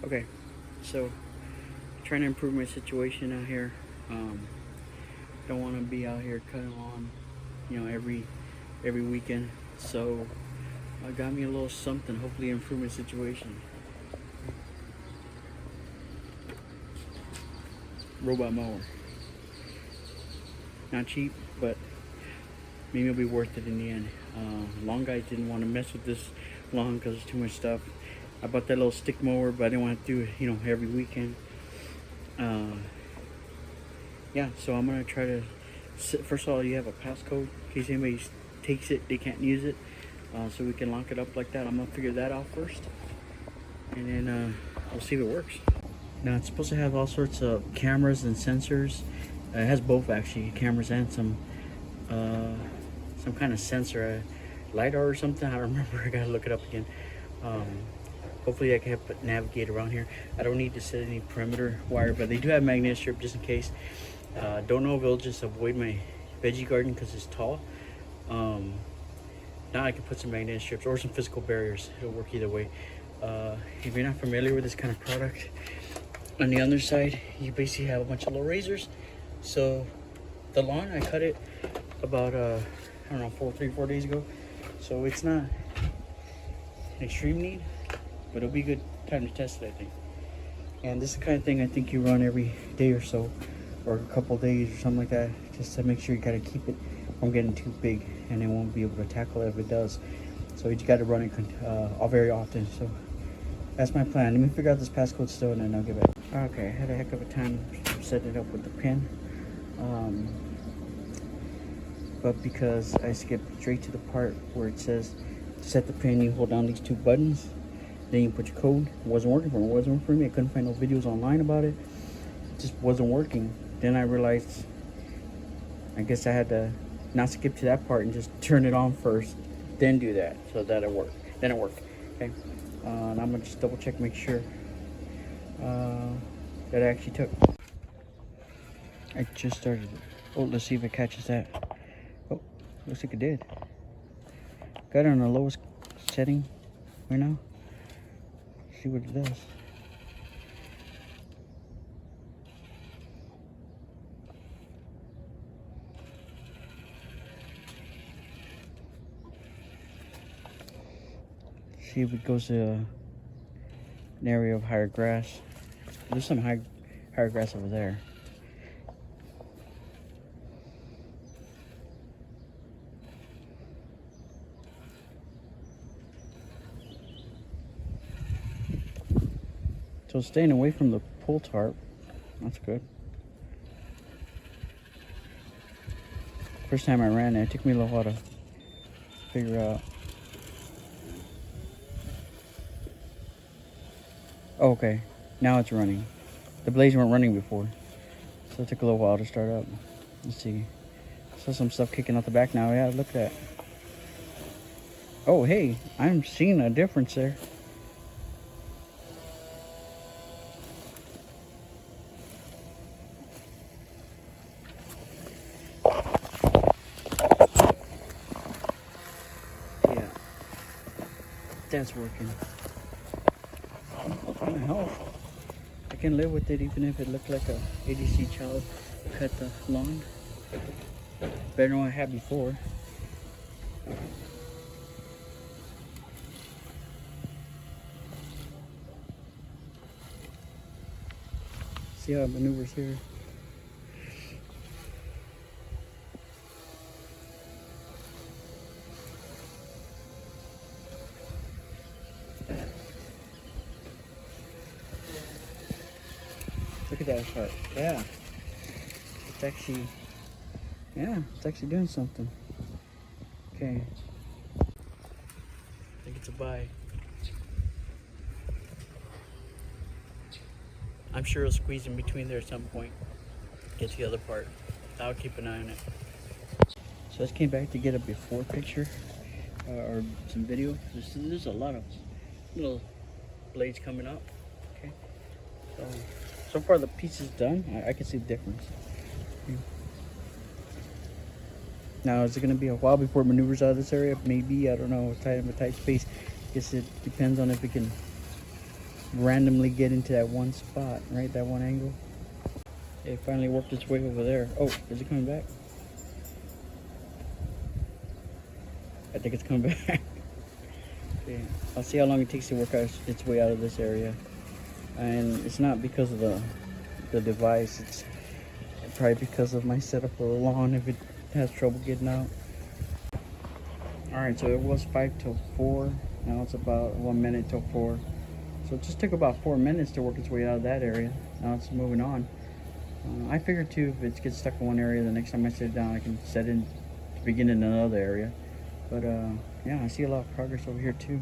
Okay, so trying to improve my situation out here. Don't want to be out here cutting lawn, every weekend. So I got me a little something. Hopefully, improve my situation. Robot mower. Not cheap, but maybe it'll be worth it in the end. Lawn guys didn't want to mess with this lawn because there's too much stuff. I bought that little stick mower, but I didn't want to do it, every weekend. Yeah, so I'm gonna try to. First of all, you have a passcode in case anybody takes it, they can't use it. So we can lock it up like that. I'm gonna figure that out first, and then we'll see if it works. Now it's supposed to have all sorts of cameras and sensors. It has both actually, cameras and some kind of sensor, LiDAR or something. I don't remember. I gotta look it up again. Hopefully I can help it navigate around here. I don't need to set any perimeter wire, but they do have magnetic strip just in case. Don't know if it'll just avoid my veggie garden because it's tall. Now I can put some magnetic strips or some physical barriers. It'll work either way. If you're not familiar with this kind of product, on the underside you basically have a bunch of little razors. So the lawn, I cut it about I don't know, 4 days ago. So it's not an extreme need, but it'll be a good time to test it, I think. And this is the kind of thing I think you run every day or so, or a couple days or something like that, just to make sure you gotta keep it from getting too big, and it won't be able to tackle it if it does. So you just gotta run it very often. So that's my plan. Let me figure out this passcode still, and then I'll get back. Okay, I had a heck of a time setting it up with the pin. But because I skipped straight to the part where it says to set the pin, you hold down these two buttons, then you put your code. It wasn't working for me. It wasn't working for me. I couldn't find no videos online about it. It just wasn't working. Then I realized I guess I had to not skip to that part and just turn it on first, then do that, so that it worked. Then it worked. Okay. And I'm gonna just double check, make sure that it actually took. I just started it. Oh, let's see if it catches that. Oh, looks like it did. Got it on the lowest setting right now. See what it does. See if it goes to an area of higher grass. There's some higher grass over there. So staying away from the pull tarp, that's good. First time I ran it took me a little while to figure out. Oh, okay, now it's running. The blades weren't running before, so it took a little while to start up. Let's see. So some stuff kicking out the back now. Yeah, look at that. Oh, hey, I'm seeing a difference there. Yeah, that's working. Hell, I can live with it even if it looked like a ADC child cut the lawn. Better than what I had before. See how it maneuvers here. Look at that part. Yeah. It's actually doing something. Okay. I think it's a buy. I'm sure it'll squeeze in between there at some point. Get the other part. I'll keep an eye on it. So I just came back to get a before picture or some video. There's a lot of little blades coming up. Okay. So far the piece is done. I can see the difference. Now, is it going to be a while before it maneuvers out of this area? Maybe. I don't know. It's a tight space. I guess it depends on if it can randomly get into that one spot, right? That one angle. It finally worked its way over there. Oh, is it coming back? I think it's coming back. Okay. I'll see how long it takes to work out its way out of this area. And it's not because of the device. It's probably because of my setup for the lawn if it has trouble getting out. Alright, so it was 5 till 4. Now it's about 1 minute till 4. So it just took about 4 minutes to work its way out of that area. Now it's moving on. I figured too, if it gets stuck in one area, the next time I sit down, I can set in to begin in another area. But yeah, I see a lot of progress over here too.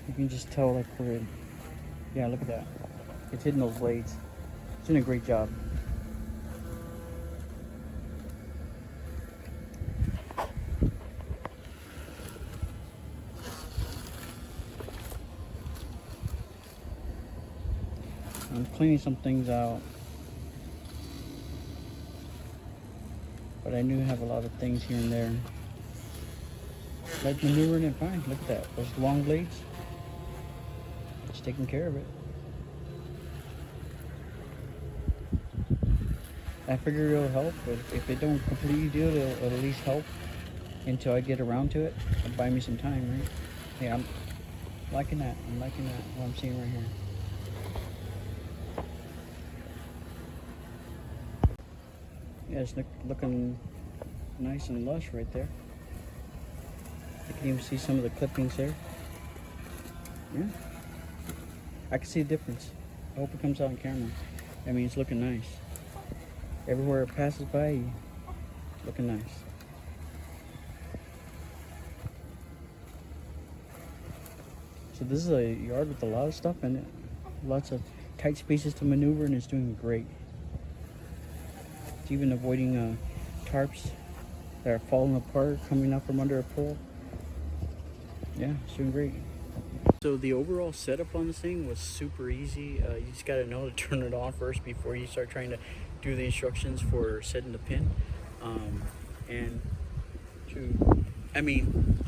You can just tell, like, where it, yeah, look at that. It's hitting those blades. It's doing a great job. I'm cleaning some things out, but I do have a lot of things here and there. Like maneuvering it fine. Look at that. Those long blades. It's taking care of it. I figure it'll help, but if it don't completely do it, it'll at least help until I get around to it. It'll buy me some time, right? Hey, I'm liking that. I'm liking that. What I'm seeing right here. Yeah, it's looking nice and lush right there. You can even see some of the clippings there. Yeah, I can see the difference. I hope it comes out on camera. I mean, it's looking nice. Everywhere it passes by, looking nice. So this is a yard with a lot of stuff in it. Lots of tight spaces to maneuver, and it's doing great. It's even avoiding tarps that are falling apart, coming up from under a pole. Yeah, it's doing great. So the overall setup on this thing was super easy. You just got to know to turn it on first before you start trying to do the instructions for setting the pin. I mean,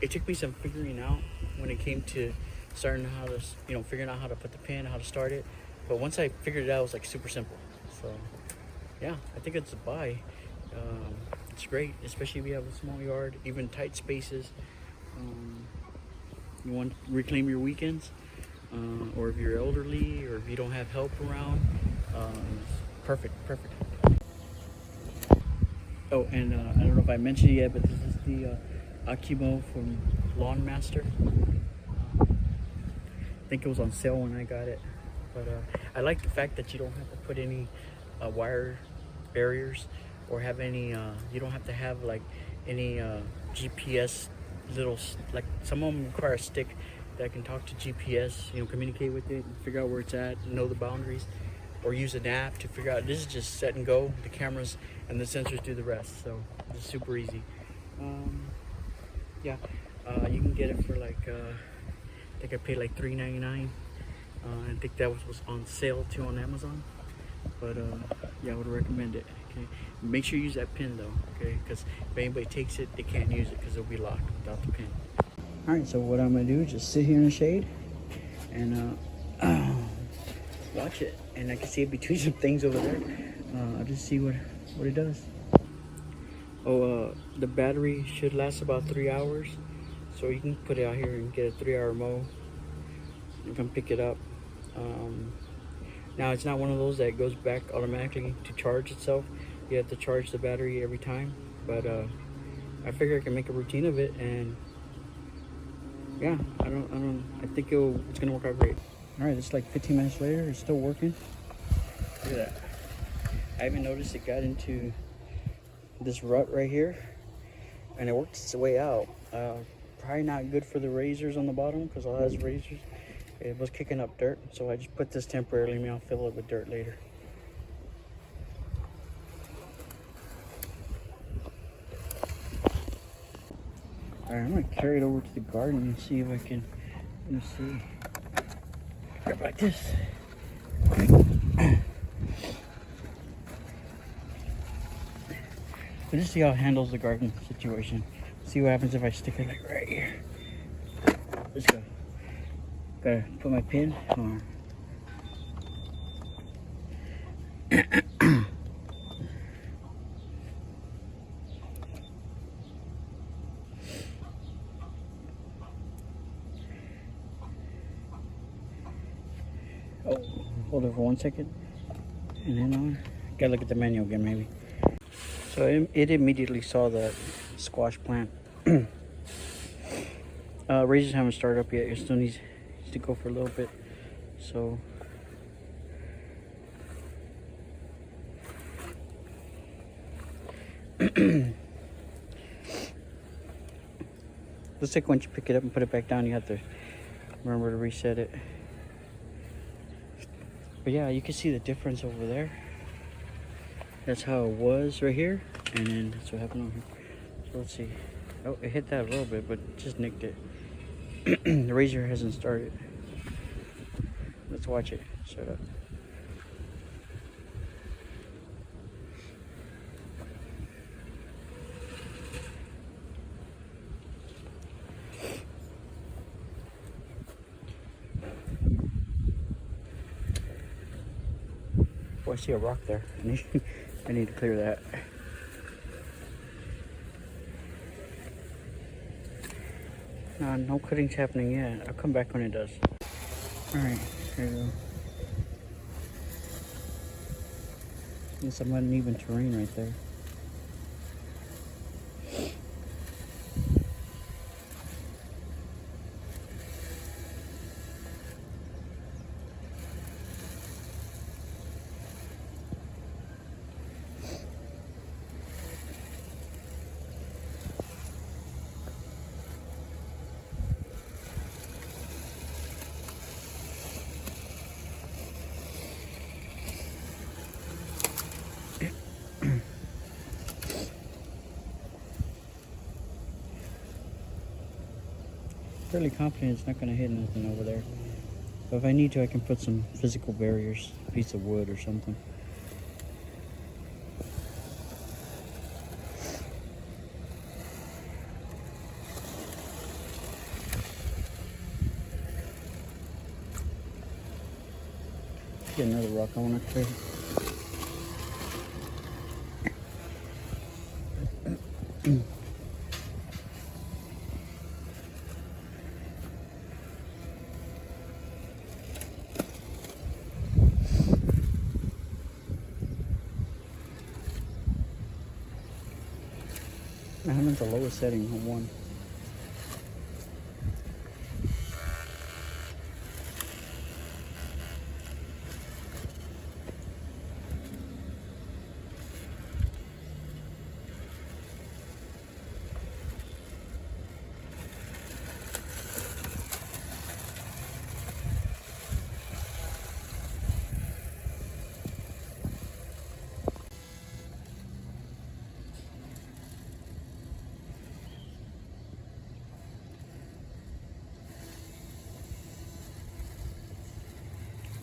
it took me some figuring out when it came to starting how to, figuring out how to put the pin, how to start it. But once I figured it out, it was like super simple. So yeah, I think it's a buy. It's great, especially if you have a small yard, even tight spaces. You want to reclaim your weekends, or if you're elderly, or if you don't have help around. Perfect. Oh, and I don't know if I mentioned it yet, but this is the OcuMow from LawnMaster. I think it was on sale when I got it, but I like the fact that you don't have to put any wire barriers or have any you don't have to have like any GPS little, like some of them require a stick that can talk to GPS, communicate with it and figure out where it's at, know the boundaries, or use an app to figure out. This is just set and go. The cameras and the sensors do the rest, so it's super easy. Yeah, you can get it for like I think I paid like $3.99. I think that was on sale too on Amazon. But yeah, I would recommend it. Okay, make sure you use that pin though. Okay, because if anybody takes it, they can't use it because it'll be locked without the pin. All right, so what I'm gonna do is just sit here in the shade and watch it, and I can see it between some things over there. I'll just see what it does. Oh, the battery should last about 3 hours, so you can put it out here and get a 3-hour mow. You can pick it up. Now it's not one of those that goes back automatically to charge itself. You have to charge the battery every time, but I figure I can make a routine of it, and yeah, I think it's gonna work out great. All right, it's like 15 minutes later. It's still working. Look at that. I even noticed it got into this rut right here, and it worked its way out. Probably not good for the razors on the bottom because all has razors. It was kicking up dirt, so I just put this temporarily. Maybe I'll fill it with dirt later. All right, I'm gonna carry it over to the garden and see if I can. Let me see. Grab like this. So just see how it handles the garden situation. See what happens if I stick it like right here. Let's go. Gotta put my pin on. Oh, hold it for 1 second. And then on. Gotta look at the menu again, maybe. So it immediately saw that squash plant. Razors haven't started up yet. It still needs to go for a little bit. So looks like once you pick it up and put it back down, you have to remember to reset it. But yeah, you can see the difference over there. That's how it was right here, and then that's what happened over here. So let's see. Oh, it hit that a little bit, but just nicked it. The razor hasn't started. Let's watch it. Shut up. Oh, I see a rock there. I need to clear that. No cutting's happening yet. I'll come back when it does. Alright, here we go. There's some uneven terrain right there. Fairly confident it's not going to hit nothing over there. But if I need to, I can put some physical barriers, a piece of wood or something. Get another rock I want to clear. I'm at the lowest setting on 1.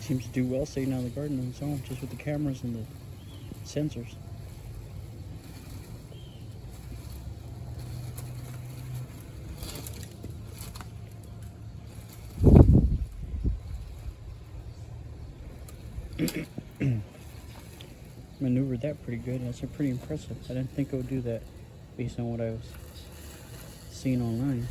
Seems to do well staying out of the garden on its own, just with the cameras and the sensors. Maneuvered that pretty good. That's pretty impressive. I didn't think it would do that based on what I was seeing online.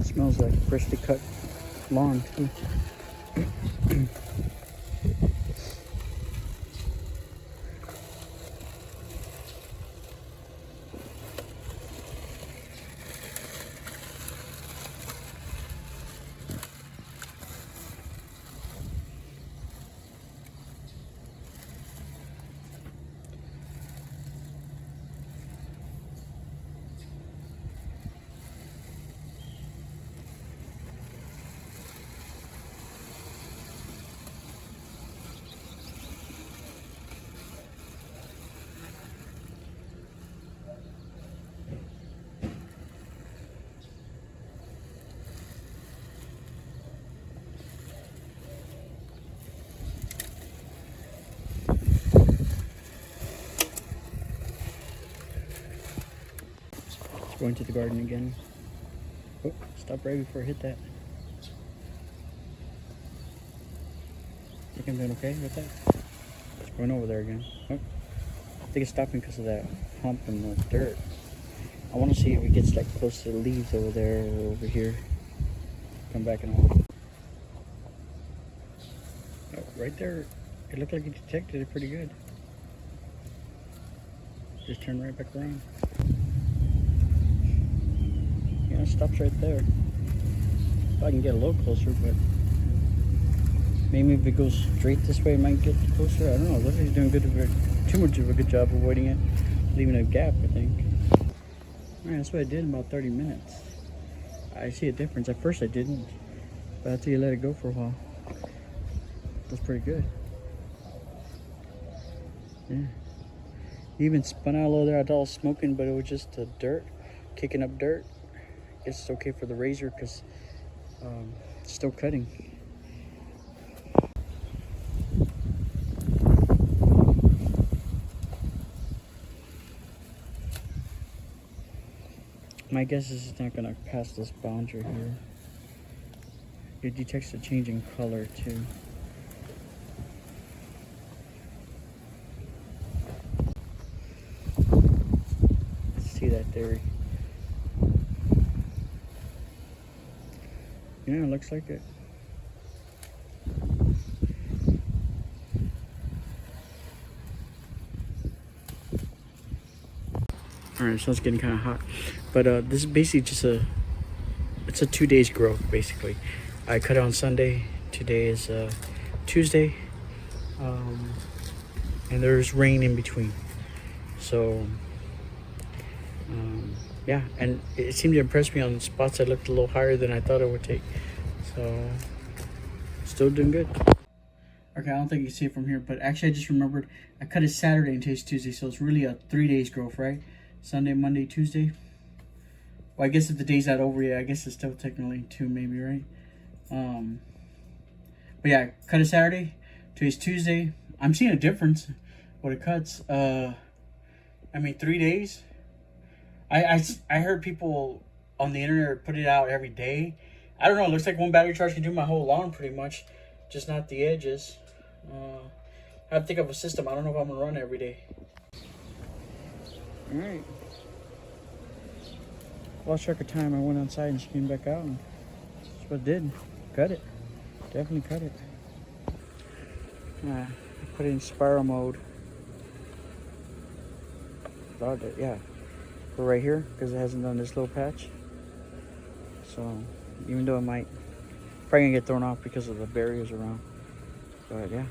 Smells like freshly cut lawn too. Let's go into the garden again. Oh, stop right before I hit that. Think I'm doing okay with that? It's going over there again. Oh, I think it's stopping because of that hump in the dirt. I want to see if it gets like close to the leaves over there or over here. Come back and all. Oh, right there, it looked like it detected it pretty good. Just turn right back around. Yeah, it stops right there. If I can get a little closer, but maybe if it goes straight this way, it might get closer. I don't know. Looks like he's doing too much of a good job avoiding it, leaving a gap, I think. Alright, that's what I did in about 30 minutes. I see a difference. At first I didn't, but after you let it go for a while, that's pretty good. Yeah. Even spun out a little there. I thought it was smoking, but it was just the dirt, kicking up dirt. It's okay for the razor because it's still cutting. My guess is it's not gonna pass this boundary here. It detects a change in color too. Let's see that theory. Yeah, it looks like it. Alright, so it's getting kind of hot. But this is basically just it's a 2 days growth, basically. I cut it on Sunday. Today is Tuesday. And there's rain in between. So, yeah. And it seemed to impress me on spots that looked a little higher than I thought it would take. So, still doing good. Okay, I don't think you can see it from here, but actually I just remembered I cut it Saturday and today's Tuesday, so it's really a 3 days growth, right? Sunday, Monday, Tuesday. Well, I guess if the day's not over yet, I guess it's still technically 2 maybe, right? But yeah, cut it Saturday. Today's Tuesday. I'm seeing a difference when it cuts. I mean, 3 days. I heard people on the internet put it out every day. I don't know. It looks like one battery charge can do my whole lawn pretty much, just not the edges. I have to think of a system. I don't know if I'm gonna run every day. All right. Lost track of time. I went outside and she came back out, and that's what I did. Cut it. Definitely cut it. I put it in spiral mode. Yeah. But right here, because it hasn't done this little patch. So, even though it might probably gonna get thrown off because of the barriers around. But yeah.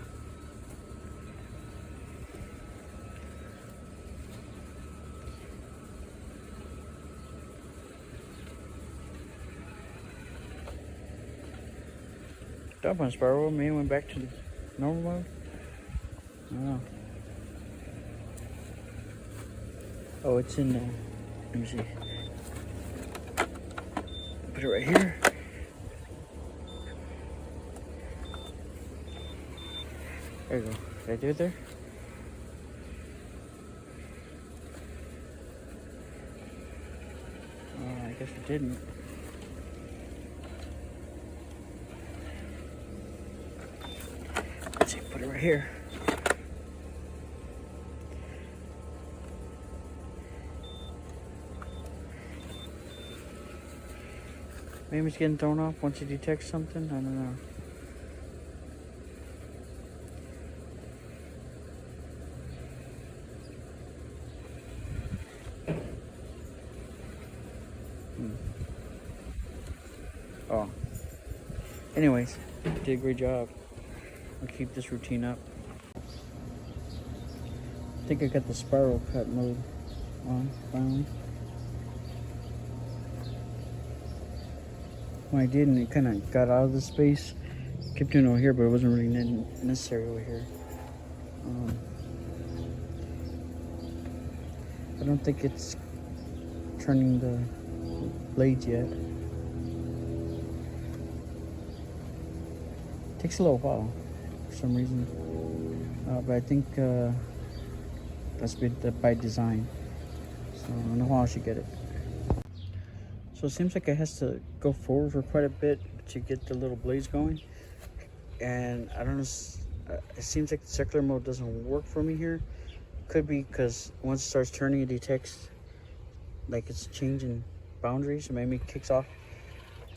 Dump on spiral mode, maybe went back to normal mode. I don't know. Oh, it's in let me see. Put it right here. There you go. Did I do it there? I guess it didn't. Let's see, put it right here. Maybe it's getting thrown off once it detects something. I don't know. Oh. Anyways, did a great job. I'll keep this routine up. I think I got the spiral cut mode on finally. When I did, and it kind of got out of the space. Kept doing it over here, but it wasn't really necessary over here. I don't think it's turning the blades yet. Takes a little while for some reason, but I think that's by design. So in a while I should get it. So it seems like it has to go forward for quite a bit to get the little blades going. And I don't know, it seems like the circular mode doesn't work for me here. Could be because once it starts turning, it detects like it's changing boundaries, so maybe it kicks off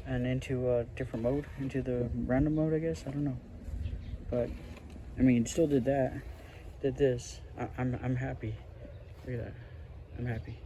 and into a different mode, into the random mode, I guess. I don't know, but I mean, it still did that, did this. I'm happy. Look at that. I'm happy.